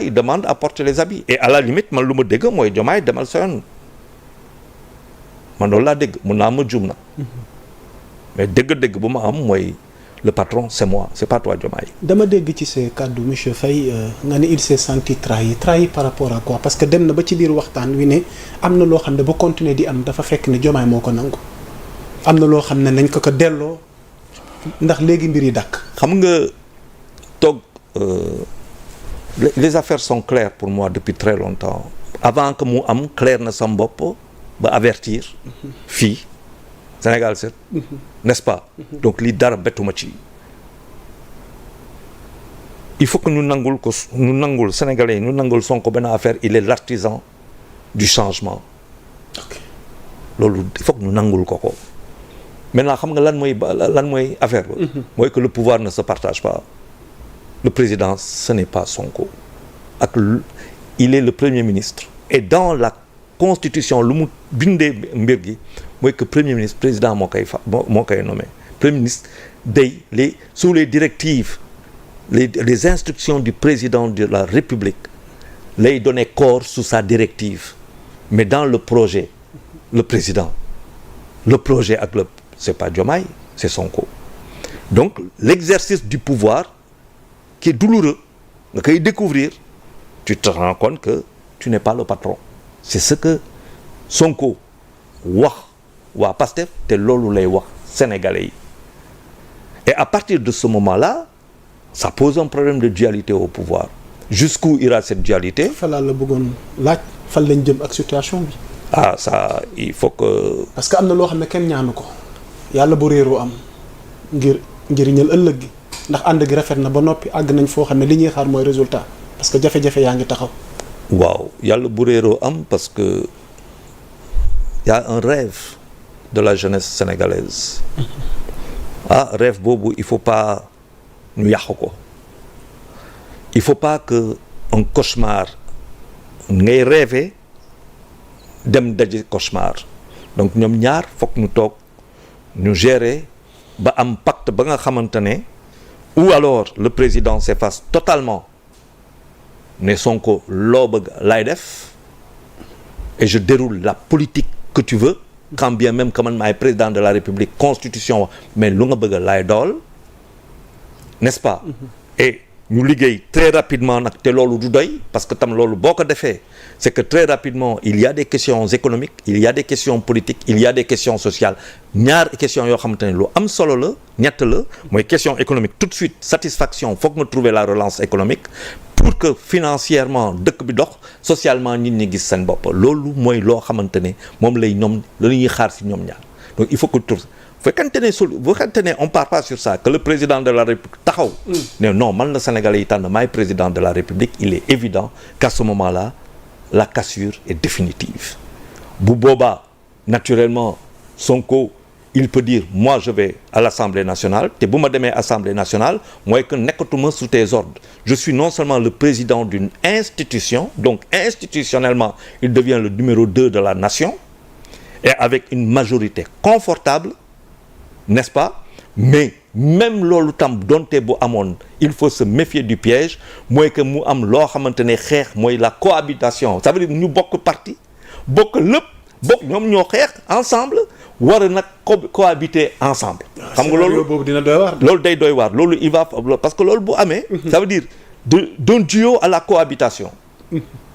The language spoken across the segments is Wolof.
il demande à porter les habits et à la limite man lu ma dégg mooy Diomaye demal sa yoon man loolu laa dégg mun naa ma juum na mais dégg-dégg bu ma am mooy le patron c'est moi c'est pas toi Diomaye. dama dégg ci sa kàddu monsieur Faye nga ne il s'est senti trahi par rapport à quoi parce que dem na ba ci biir waxtaan wi ne am na loo xam ne ba continuer di am dafa fekk ne Diomaye moo ko nangu am na loo xam ne nañ ko delloo ndax léegi mbir yi dakk xam nga toog les affaires sont claires pour moi depuis très longtemps avant que mu am clair na sam bopp ba avertir fii Sénégal 7 n'est-ce pas donc lii dara bettuma ci il faut que ñu nangul Sénégalais yi ñu nangul Sonko benn affaire il est l'artisan du changement loolu il faut que ñu nangul ko maintenant xam nga lan mooy affaire ba mooy que le pouvoir ne se partage pas le président ce n'est pas Sonko il est le premier ministre et dans la constitution lu mu bindee mbir gi mooy que premier ministre président moo koy nommé premier ministre sous les directives les instructions du président de la République lay donner corps sous sa directive mais dans le projet le président le projet ak c'est pas Diomaye c'est Sonko donc l'exercice du pouvoir qui est douloureux nga koy découvrir tu te rends compte que tu n'es pas le patron c'est ce que Sonko wax waa Pastef te loolu lay wax sénégalais yi et à partir de ce moment-là ça pose un problème de dualité au pouvoir jusqu'où ira cette dualité. falaa la bëggoon laaj fan lañ jëm ak situation bi. ah ça il faut que. parce que am na loo xam ne kenn ñaanu ko yàlla bu réeroo am ngir njëriñal ëllëg gi ndax ànd gi rafet na ba noppi àgg nañ foo xam ne li ñuy xaar mooy résultat parce que jafe-jafe yaa ngi taxaw. waaw yàlla bu réeroo am parce que y a un rêve de la jeunesse sénégalaise rêve boobu il faut pas ñu yàq ko il faut pas que un cauchemar ngay rêver dem daje cauchemar donc ñoom ñaar fokk ñu toog ñu gérer ba am pacte ba nga xamante ne ou alors le président s'efface totalement ne Sonko loo bëgg laay def et je déroule la politique que tu veux quand bien même que man maay président de la République constitution mais lu nga bëgg laay dool n'est-ce pas et ñu liggéey très rapidement nag te loolu du doy parce que tam loolu boo ko defee c'est que très rapidement il y a des questions économiques il y a des questions politiques il y a des questions sociales ñaar questions yoo xamante ne lu am solo la ñett la mooy question économique tout de suite satisfaction foog nga trouver la relance économique pour que financièrement dëkk bi dox socialement nit ñi gis seen bopp loolu mooy loo xamante ne moom lay ñoom la ñuy xaar ci ñoom ñaar donc il faut que bu fekkente ne on part pas sur ça que le président de la République taxaw ne non man la Sénégalais yi tànn maay président de la République il est évident qu'à ce moment-là la cassure est définitive bu boobaa naturellement Sonko il peut dire moi je vais à l'Assemblée nationale te bu ma demee Assemblée nationale mooy que nekkatuma sous tes ordres je suis non seulement le président d'une institution donc institutionnellement il devient le numéro 2 de la nation et avec une majorité confortable n'est-ce pas mais même loolu tam donte bu amoon il faut se méfier du piège mooy que mu am loo xamante ne xeex mooy la cohabitation ça veut dire ñu bokk parti bokk lépp bokk ñoom ñoo xeex ensemble war a nag cohabiter ensemble xam nga loolu boobu dina doy waar loolu day doy waar loolu il va parce que loolu bu amee ça veut dire d'un duo à la cohabitation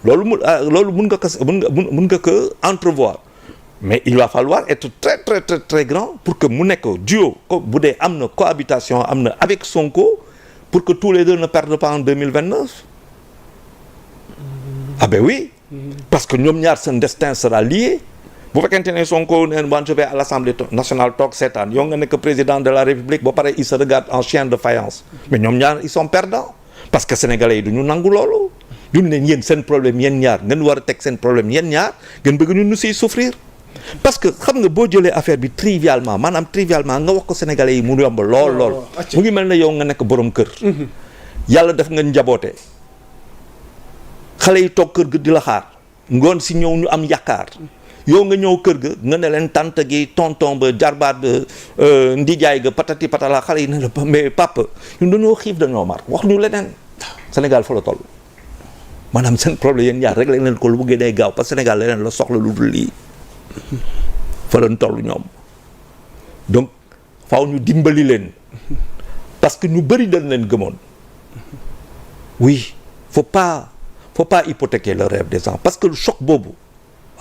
loolu mun nga ko entrevoir mais il va falloir être très très très très grand pour que mu nekk duo bu dee am na cohabitation am na avec Sonko pour que tous les deux ne perdent pas en 2029 ah ben oui parce que ñoom ñaar seen destin sera lié bu fekkente ne Sonko neen man je vais à l'Assemblée nationale toog seetaan yow nga nekk président de la République ba pare il se regarde en chien de faïence mais ñoom ñaar ils sont perdants parce que sénégalais yi du ñu nangu loolu duñ ne yéen seen problème yéen ñaar ngeen war a teg seen problème yéen ñaar ngeen bëgg ñu siy souffrir parce que xam nga boo jëlee affaire bi trivialement maanaam trivialement nga wax ko sénégalais yi mu yomb lool mu ngi mel ne yow nga nekk borom kër yàlla def nga njaboote xale yi toog kër ga di la xaar ngoon si ñëw ñu am yaakaar yow nga ñëw kër ga nga ne leen tante gi tonton ba jarbaat ndijaay ga patati patala xale yi ne la mais papa ñun dañoo xiif dañoo mar wax ñu leneen Sénégal fa la toll maanaam seen problème yéen ñaar réglé leen ko lu bëggee day gaaw parce que Sénégal leneen la soxla lu dul lii fa lañ toll ñoom donc faaw ñu dimbali leen parce que ñu bëri dañ leen gëmoon oui faut pas hypothéquer le rêve des gens parce que le choc boobu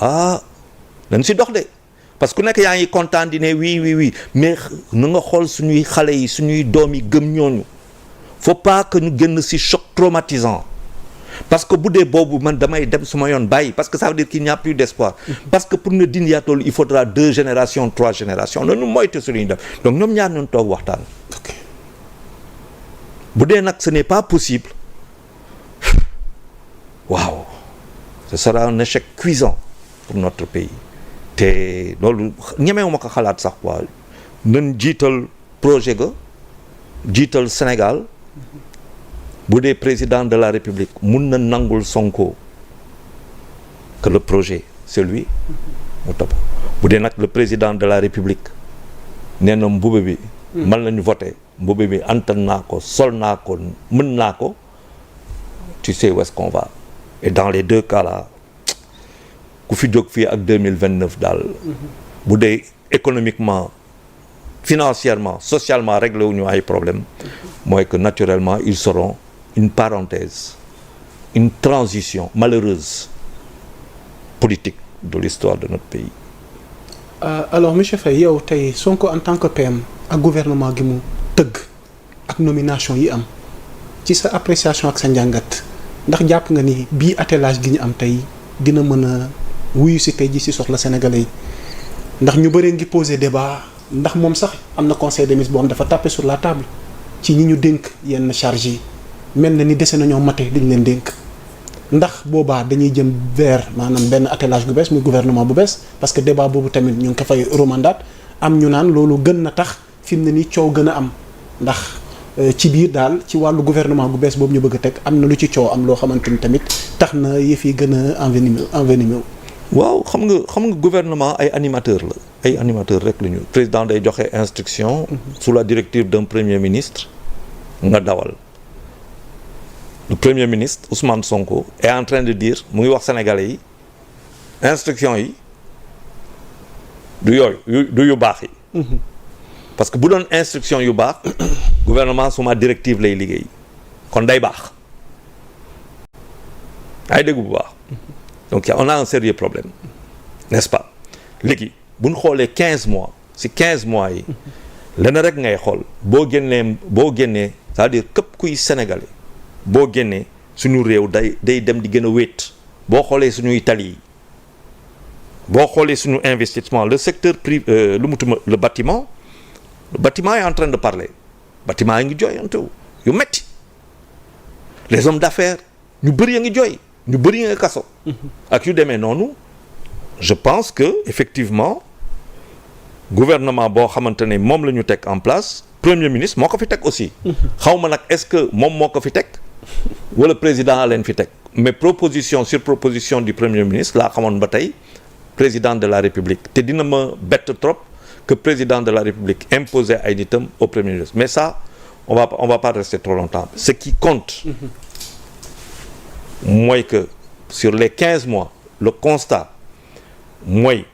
dañ si dox de parce que ku nekk yaa ngi kontaan di ne oui mais na nga xool suñuy xale yi suñuy doom yi gëm ñooñu faut pas que ñu génn si choc traumatisant parce que bu dee boobu man damay dem suma yoon bàyyi parce que ça veut dire qu'il n'y a plus d'espoir parce que pour ne dindi yaa toll il faudra 2 générations 3 générations noonu moytu suñuy def donc ñoom ñaar ñun toog waxtaan bu dee nag ce n'est pas possible waaw ce sera un échec cuisant pour notre pays te loolu ñemewuma ko xalaat sax quoi nañ jiital projet ga jiital Sénégal bu dee président de la République mun na nangul Sonko que le projet c'est lui mu topp bu dee nag le président de la République nee na mbube bi man lañu voté mbube bi antan naa ko sol naa ko mën naa ko tu sais où est-ce qu'on va et dans les 2 cas là ku fi jóg fii ak 2029 daal bu dee économiquement financièrement socialement réglé wuñu ay problème mooy que naturellement ils seront une parenthèse une transition malheureuse politique de l'histoire de notre pays. Alors monsieur Faye yow tey Sonko en tant que PM ak gouvernement gi mu tëgg ak nomination yi am ci sa appréciation ak sa njàngat ndax jàpp nga ni bii attelage gi ñu am tey dina mën a wuyu si tey ji si soxla sénégalais yi ndax ñu bëree ngi poser débat ndax moom sax am na conseil des ministres boo xam dafa tapé sur la table ci ñi ñu dénk yenn charge yi mel na ni dese nañoo mate dañ leen dénk ndax boobaa dañuy jëm vers maanaam benn attelage gu bees muy gouvernement bu bees parce que débat boobu tamit ñu ngi ko fay romandaat am ñu naan loolu gën na tax fi mu ne nii coow gën a am ndax ci biir daal ci wàllu gouvernement gu bees boobu ñu bëgg a teg am na lu ci coow am loo xamante ni tamit tax na yëf yi gën a envenimé waaw xam nga gouvernement ay animateur la ay animateur rek la ñu président day joxe instruction sous la directive d'un premier ministre nga dawal le premier ministre Ousmane Sonko est en train de dire mu ngi wax sénégalais yi instruction yi du yooyu du yu baax yi parce que bu doon instruction yu baax gouvernement suma directive lay liggéey kon day baax ay dégg bu baax donc on a un sérieux problème n'est-ce pas léegi bu ñu xoolee 15 mois si 15 mois yi lenn rek ngay xool boo génnee c'est-à-dire képp kuy sénégalais boo génnee suñu réew day dem di gën a wéet boo xoolee suñuy tali yi boo xoolee suñu investissement le secteur privé le bâtiment est en train de parler bâtiment yi ngi jooyantu yu metti les hommes d'affaires ñu bëri a ngi jooy ñu bëri nga kaso ak yu demee noonu je pense que effectivement gouvernement boo xamante ne moom la ñu teg en place premier ministre moo ko fi teg aussi xaw ma nag est-ce que moom moo ko fi teg wala président a leen fi teg mais proposition sur proposition du premier ministre laa xamoon ba tey président de la république te dina ma bett trop que président de la république imposait ay nitam au premier ministre mais ça on va pas rester trop longtemps ce qui compte mooy que sur les 15 mois le constat mooy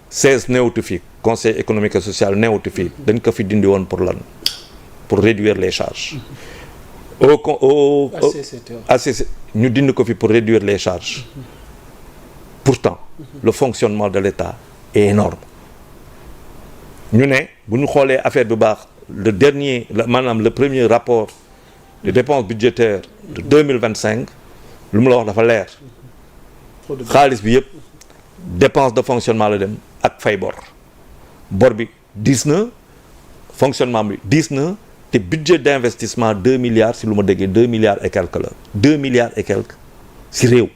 16 néewtu fi conseil économique et social néewtu fi dañ ko fi dindi woon pour lan pour réduire les charges ACC ñu dindi ko fi pour réduire les charges pourtant le fonctionnement de l'État est énorme ñu ne bu ñu xoolee affaire bu baax le premier rapport de dépenses budgétaires de 2025 lu mu la wax dafa leer xaalis bi yëpp dépense de fonctionnement la dem ak fay bor bi 10 na fonctionnement bi 10 na te budget d'investissement 2 milliards si lu ma déggee 2 milliards et quelques la 2 milliards et quelques si réew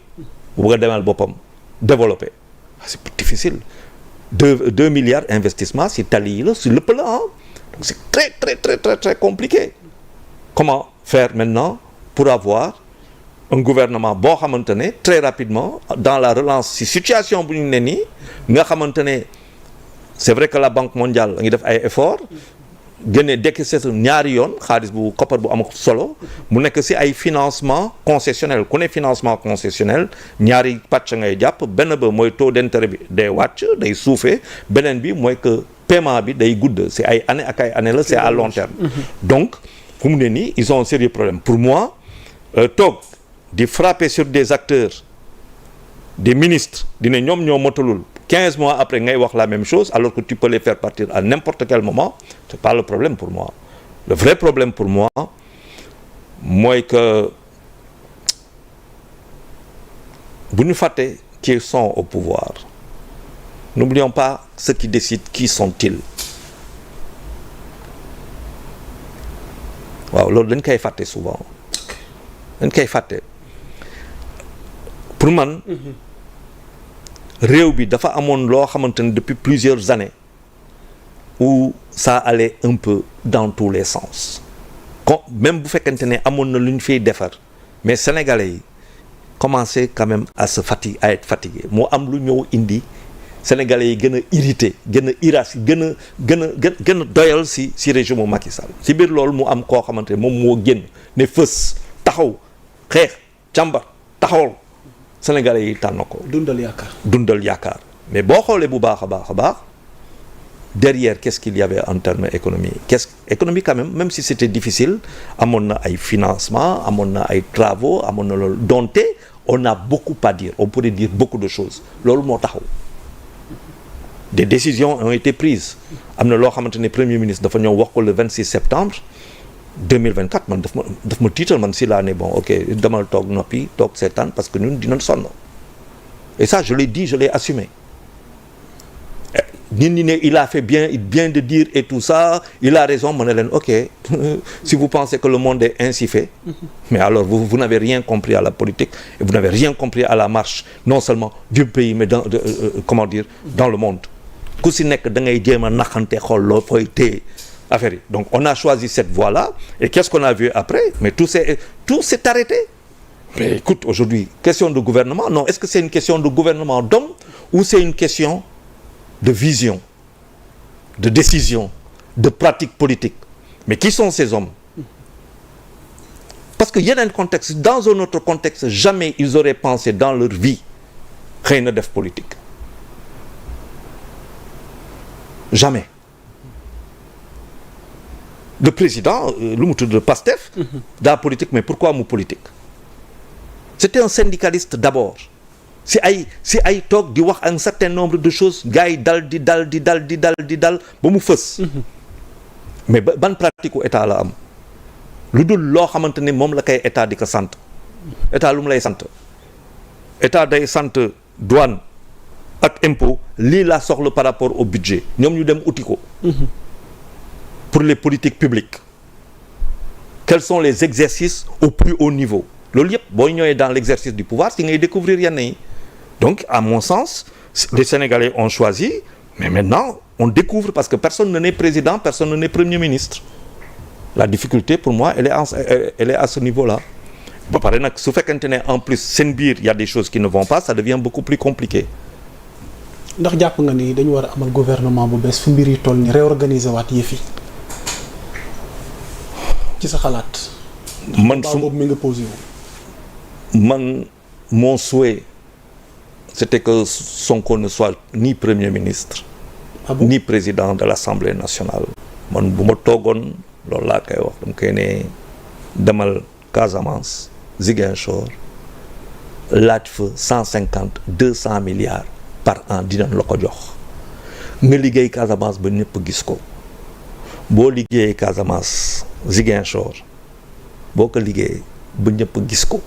bu bëgg a demal boppam développer c'est difficile 2 milliards investissement si tali yi la si lépp la donc c'est très très très très très compliqué comment faire maintenant pour avoir un gouvernement boo xamante ne très rapidement dans la relance si situation bu ñu ne nii nga xamante ne c'est vrai que la Banque mondiale a ngi def ay efforts génne décaissé ñaari yoon xaalis bu koppar bu am solo mu nekk ci ay financement concessionnel ku ne financement concessionnel ñaari pàcc ngay jàpp benn ba mooy taux d'intérêt bi day wàcc day suufee beneen bi mooy que paiement bi day gudd c'est ay année ak ay année la c'est à long terme donc fu mu ne nii ils ont un sérieux problème pour moi toog di frapper sur des acteurs des ministres dina ñoom ñoo motalul 15 mois après ngay wax la même chose alors que tu peux les faire partir à n'importe quel moment c'est pas le problème pour moi le vrai problème pour moi mooy que bu ñu fàtte qui sont au pouvoir n'oublions pas ceux qui décident qui sont-ils waaw loolu dañ koy fàtte souvent dañ koy fàtte pour man réew bi dafa amoon loo xamante ne depuis plusieurs années où ça allait un peu dans tous les sens même bu fekkente ne amoon na lu ñu fiy defar mais sénégalais yi commençaient quand même à se fatiguer à être fatigués moo am lu ñëw indi sénégalais yi gën a irrité gën a irasci gën a doyal si régime mu Macky Sall si biir loolu mu am koo xamante ne moom moo génn ne fës taxaw xeex càmbar taxawal sénégalais yi tànn ko. dundal yaakaar mais boo xoolee bu baax a baax derrière qu'est-ce qu'il y avait en termes économie économie quand même si c'était difficile amoon na ay financement amoon na ay travaux amoon na loolu donte on a beaucoup à dire on pourrait dire beaucoup de choses loolu moo taxaw des décisions ont été prises am na loo xamante ne premier ministre dafa ñëw wax ko le 26 septembre 2024 man daf ma tiital man si laa ne bon ok demal toog noppi toog seetaan parce que ñun dinañ sonn et ça je l'ai dit je l'ai assumé nit ñi ne il a fait bien de dire et tout ça il a raison ma ne leen ok si vous pensez que le monde est ainsi fait mais alors vous n'avez rien compris à la politique et vous n'avez rien compris à la marche non seulement du pays mais dans le monde ku si nekk da ngay jéem a naxante xool loo fooy téye affaire yi donc on a choisi cette voie-là et qu'est-ce qu'on a vu après mais tout s'est arrêté mais écoute aujourd'hui question de gouvernement non est-ce que c'est une question de gouvernement d'homme ou c'est une question de vision de décision de pratique politique mais qui sont ces hommes parce que yeneen contexte dans un autre contexte jamais ils auraient pensé dans leur vie xëy na def politique jamais le président lu mu tudd Pastef daa politique mais pourquoi mu politique c'était un syndicaliste d'abord si ay toog di wax un certain nombre de choses gars yi dal ba mu fës mais ban pratique u état la am lu dul loo xamante ne moom la koy état di ko sant état lu mu lay sant état day sant douane ak impôt lii laa soxla par rapport au budget ñoom ñu dem uti ko pour les politiques publiques quels sont les exercices au plus haut niveau loolu yëpp booy ñëwee dans l'exercice du pouvoir si ngay découvrir yenn yi donc à mon sens les Sénégalais ont choisi mais maintenant on découvre parce que personne ne n'est président personne ne n'est premier ministre la difficulté pour moi elle est à ce niveau-là ba pare nag su fekkente ne en plus seen biir il y a des choses qui ne vont pas ça devient beaucoup plus compliqué. ndax jàpp nga ni dañu war a amal gouvernement bu bees fu mbir yi toll ni réorganiser waat yëf yi ci sa xalaat. man su boobu mi nga posé wu. man mon souhait c'était que Sonko ne soit ni premier ministre ni président de l'Assemblée nationale man bu ma toogoon loolu laa koy wax dama koy ne demal Casamance Ziguinchor laaj fa 150-200 milliards par an dinañ la ko jox nga liggéey Casamance ba ñëpp gis ko boo liggéeyee Casamance Ziguinchor boo ko liggéeyee ba ñëpp gis ko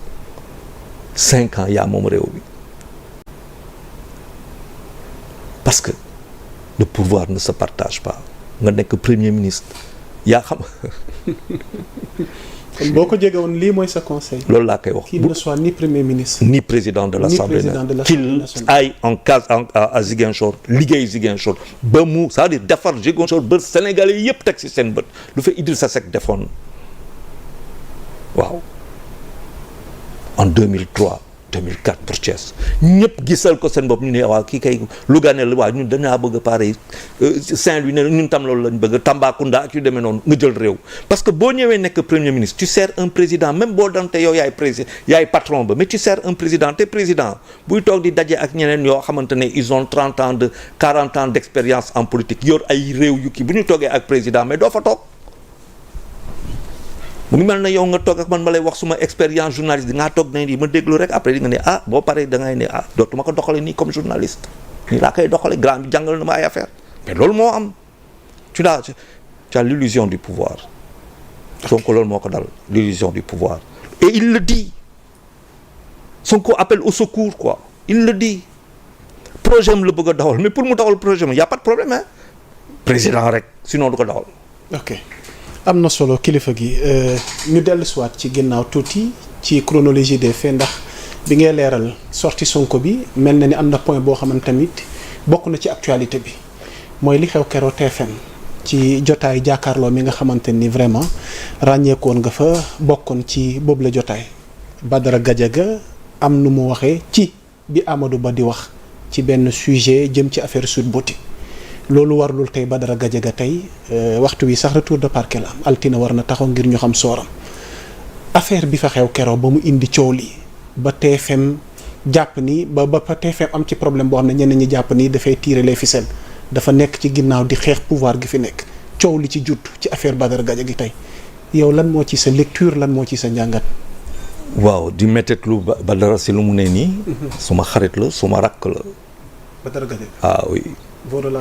5 ans yaa moom réew bi parce que le pouvoir ne se partage pas nga nekk premier ministre yaa xam. kon boo ko jege woon lii mooy sa conseil. loolu laa koy wax qu'il ne soit ni premier ministre. ni président de l'Assemblée nationale qu'il aille à Ziguinchor liggéey Ziguinchor ba mu c'est-à-dire defar Ziguinchor ba Sénégalais yëpp teg ci seen bët lu fa Idrissa Seck defoon waaw en 2003 2004 pour Thiès ñëpp gisal ko seen bopp ñu ne waaw kii kay Louga ne la waaw ñun dañaa bëgg a pare Saint-Louis ne ñun tam loolu lañ bëgg Tambacounda ak yu demee noonu nga jël réew parce que boo ñëwee nekk premier ministre tu sers un président même boo dante yow yaay patron ba mais tu sers un président te président buy toog di daje ak ñeneen yoo xamante ne ils ont 30 ans de 40 ans d'expérience en politique yor ay réew yu kii bu ñu toogee ak président mais doo fa toog mu ngi mel na yow nga toog ak man ma lay wax suma expérience journaliste di ngaa toog nañ di ma déglu rek après di nga ne boo paree da ngay ne dootuma ko doxale nii comme journaliste nii laa koy doxale grand bi jàngal na ma ay affaire mais loolu moo am tu as l'illusion du pouvoir Sonko loolu moo ko dal l'illusion du pouvoir et il le dit Sonko appelle au secours quoi il le dit projet am la bëgg a dawal mais pour mu dawal projet am y a pas de problème hein président rek sinon du ko dawal ok am na solo kilifa gi ñu dellu siwaat ci ginnaaw tuuti ci chronologie des faits ndax bi ngay leeral sorti Sonko bi mel na ni am na point boo xamante tamit bokk na ci actualité bi mooy li xew keroog TFM ci jotaay jàkkaarloo mi nga xamante ni vraiment ràññeekoon nga fa bokkoon ci boobu la jotaay Badara Gadiaga am nu mu waxee ci bi Amadou Ba di wax ci benn sujet jëm ci affaire Sweet Beauté loolu warlul tey Badara Gadiaga tey waxtu wi sax retour de parquet la am altine war na taxaw ngir ñu xam sooram affaire bi fa xew keroog ba mu indi coow li ba TFM jàpp ni ba TFM am ci problème boo xam ne ñenn ñi jàpp ni dafay tirer les ficelles dafa nekk ci ginnaaw di xeex pouvoir gi fi nekk coow li ci judd ci affaire Badara Gadiaga gi tey yow lan moo ci sa lecture lan moo ci sa njàngat. waaw di mettetlu Badara si lu mu ne nii. suma xarit la suma rakk la. Badara Gadiaga. ah oui. vos relations.